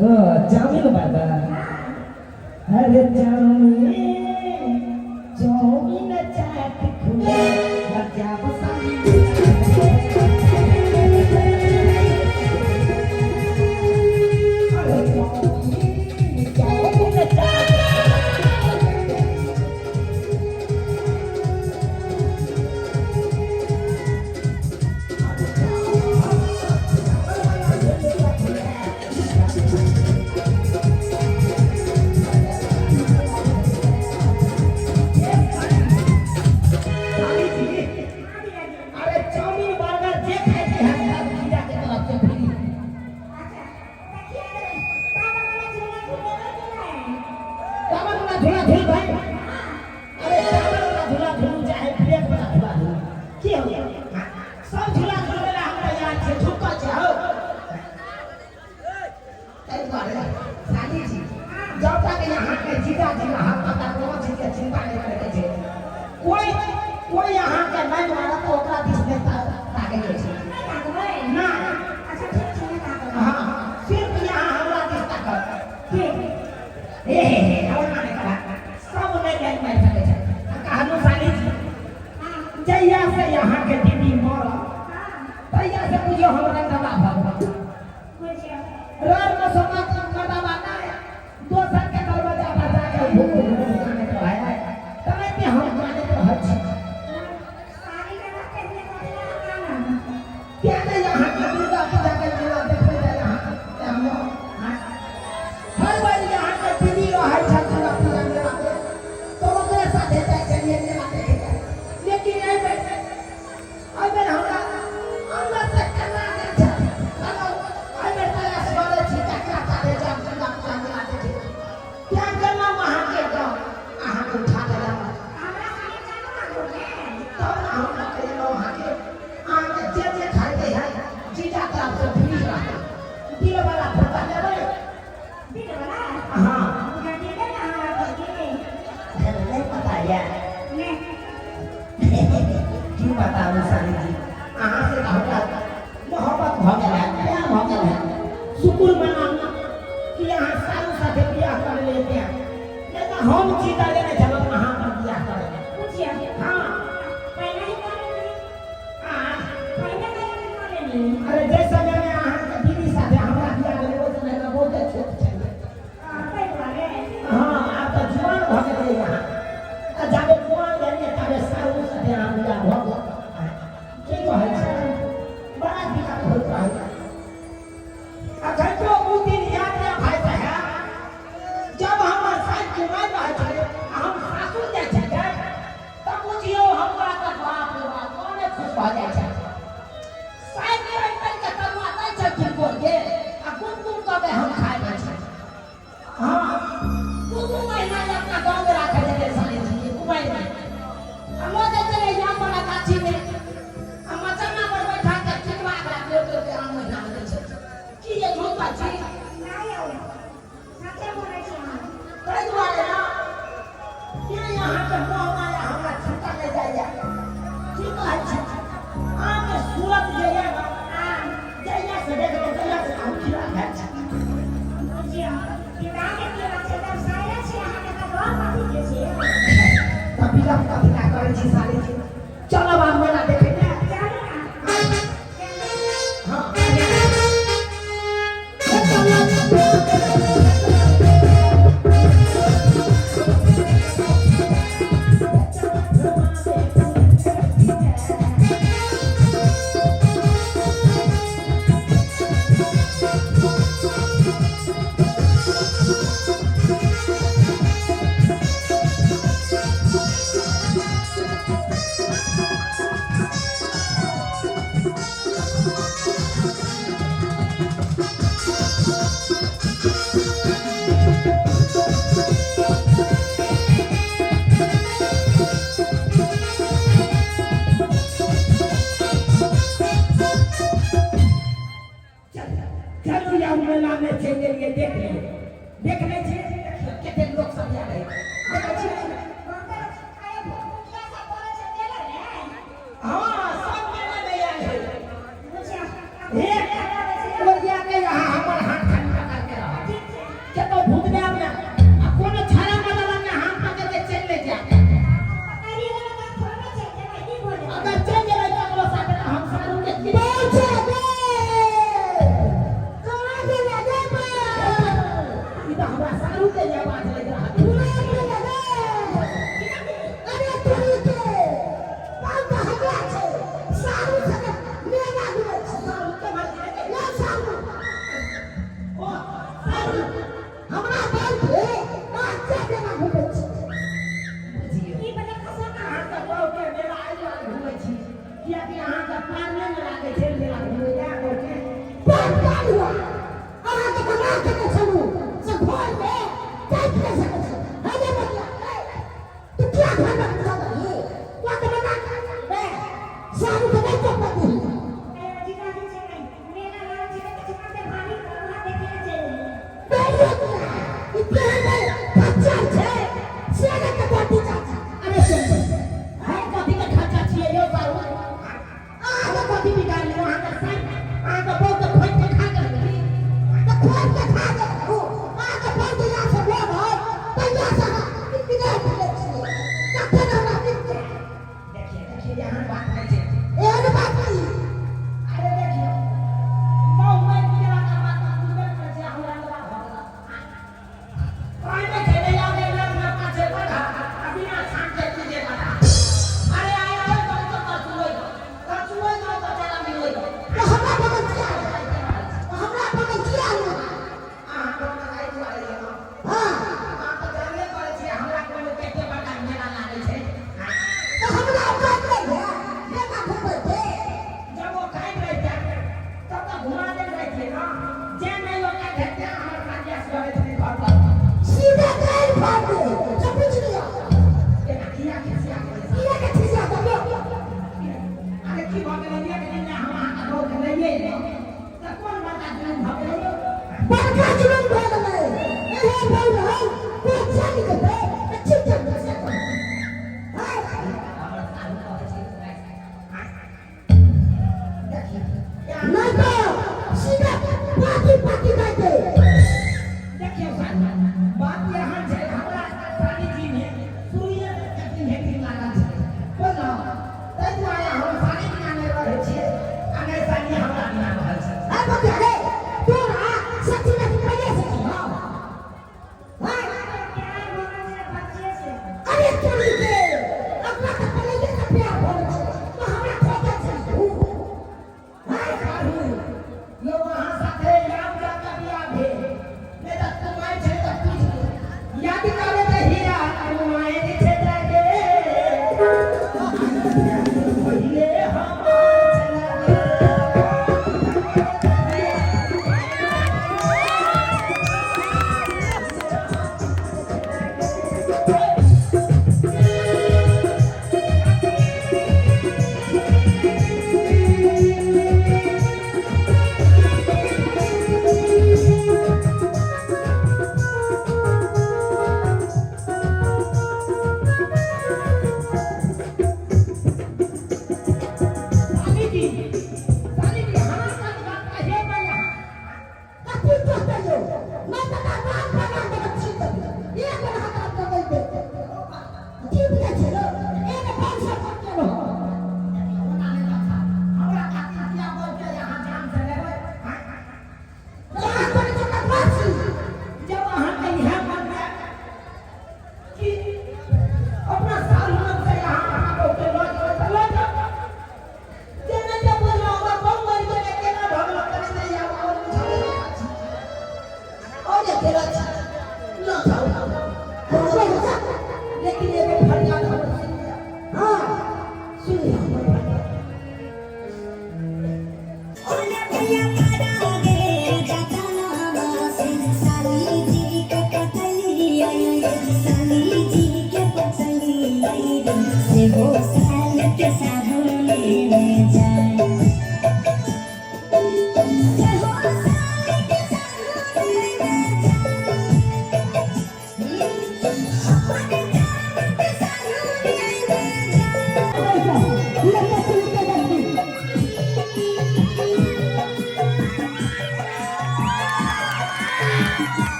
chowmein बाबा अरे chowmein chowmein चाट खुला जाब झूला झूल भाई अरे चावल वाला झूला झूल चाहे प्लेट वाला झूला झूल की हो गया सब झूला झूल वाला हम तैयार छे झुका चाहो कई बार साली जी जब तक यहां के जीजा जी हाथ पता को जी के चिंता नहीं करे छे कोई यहां के नहीं मारा तो ओकरा दिस में ताके छे ना अच्छा ठीक छे हां सिर्फ यहां हमरा दिस तक ठीक हे हमरा जैया से यहाँ के दीदी मरा तैया से पूछो हमरा दवा भगवा रात में सोना का दवा ना है दोसर के दरवाजा पर जाके भूख जाने तो है तने पे हम जाने तो हज सारी जगह के लिए क्या नहीं यहाँ के दुर्गा पूजा के मेला देखने जा यहाँ हम हर बार यहाँ के दीदी और हर छठ दुर्गा पूजा मेला तो ओकरे साथ जाए चलिए मेला देखे लेकिन अगर हमरा अंदर से करना नहीं था अगर तेरा सवाल है क्या करे जब दुर्गा पूजा मेला देखे क्या करना वहां के गांव आहा को उठा के लाओ हमरा खाली जानो ना बोले तो हम के लो वहां के आके जे खाई दे है जीजा तरफ से फ्री रहा दिल वाला फटा लेबे दिल वाला हां उठा दे ना हमरा बगे नहीं पता यार क्यों बताऊं साली जी आहां से हमरा मोहब्बत भ गेल है प्यार भ गेल है शुक्र मनाना कि यहां सारू साथे बियाह कर लेते हैं लेकिन हम जीता लेने चलो वहां पर बियाह कर पूछिए हां पहले ही कर हां पहले कर लेनी अरे जैसा मैंने आहां के दीदी साथे हमरा बियाह करे वो समय में बहुत छोट छे हां सही बात है हां आप तो जवान भ गेल यहां जाबे जवान रहने तबे सारू साथे हम बियाह भ गेल के कहै छै बड़ा दिक्कत होत रहे अखन तो उ दिन याद है भाई है जब हम साथ घुमाई रहे थे हम सासुर जाय छे तब बुझियो हमरा त बाप रे बाप कोने खुश भ जाय छे साथ में रह के तरुआ दै छै किनको के आ कुन कबे हम खाय नै छै हां दू महीना अपना गांव में राखे देते साले जी घुमाई नहीं हम तो चले यहाँ पर गाछी में हम चन्ना पर बैठा के टिकवा के आम महीना में छै की ये झूठ बात छै नहीं हो सच्चे बोले छी हम कई दुआरे ना ये यहाँ के मोहमाया हमरा छूटा ले जाइए ठीक है छै आके सूरत जाइए ना जाइए से देख के जाइए से हम खिला खाए छै जी पिता के के बच्चे तब सारे छी यहाँ के तो घर पाती के छी तभी का करे छी साले छी चलो हम मेला देखे ना मेला में चले लिए देख ले छे केते लोग सब जा रहे देखै छी हां सब मेला में आए हैं एक ओरिया के यहां हमर हाथ खाली कर के रहा खोल के खा दे हो मां के पैसे या से बोल भाई पैसा सा बिना बोले छी कते ना देखिए यहाँ बात है जे ये बात नहीं अरे देखिए मैं मेरा का बात पूछबे कर जे हमरा लगा भगला कोई में चले जाओगे ना पाछे बढ़ा अभी ना शाम के तुझे बता अरे आया तो कचुए तो चला मिलोई तो हमरा बगल किया हमरा बगल किया हां तो आई वाले हां हां तो जाने पड़े छे हमरा कोई केते बड़ा मेला लागे छे तो हमरा बात नहीं है ये का खबर दे जब वो खाई रहे थे तब तो घुमा दे रहे थे ना जे नहीं वो का कहते हैं हमारे पास गैस लगे थे घर पर सीधा गैर फाड़ दे सब कुछ लिया ये किया कैसे ये के खिसिया दो अरे की बात है ये कि हम आ रोक नहीं है तो कौन बता दे भाग रहे बड़का जुलूम भेल में ए भाई भाई को चाली के दे अच्छी तरह से हां हमारे साल को है नहीं तो सीधा पार्टी कहते देखिए बात यहाँ है हमरा साली जी ने सूर्य कति है कि लागल है बोलो तै दुआरे हम साली बिना नहीं रहे छे अने साली हमरा बिना रहल छै अब करे तोरा सच्ची नहीं पहले से थी हां अरे चली के अपना का पहले के सब प्यार हो तो हमरा खोजा छै यो वहां साथे याद जाता बिया भे नहीं तो तुम्हारे छे तो पूछ याद करे तो हीरा तुम्हारे छे जाके पहले हमार चला साली जी हमारे साथ बात कहिए मैं यहाँ कथी कहते हो मैं तका बात बना के अच्छी कर ये कर हाथ कर दे ठीक है चलो एक बात से पक्के हो हमरा खातिर किया बोल के यहाँ जान से लेबै यहाँ पर तो बात जब अहाँ के यह मन में कि अपना साल मन से यहाँ हमरा को के लो जाओ जेने जब बोलो अगर कम मर के केना भगलो करे नहीं आव और और ये तेरा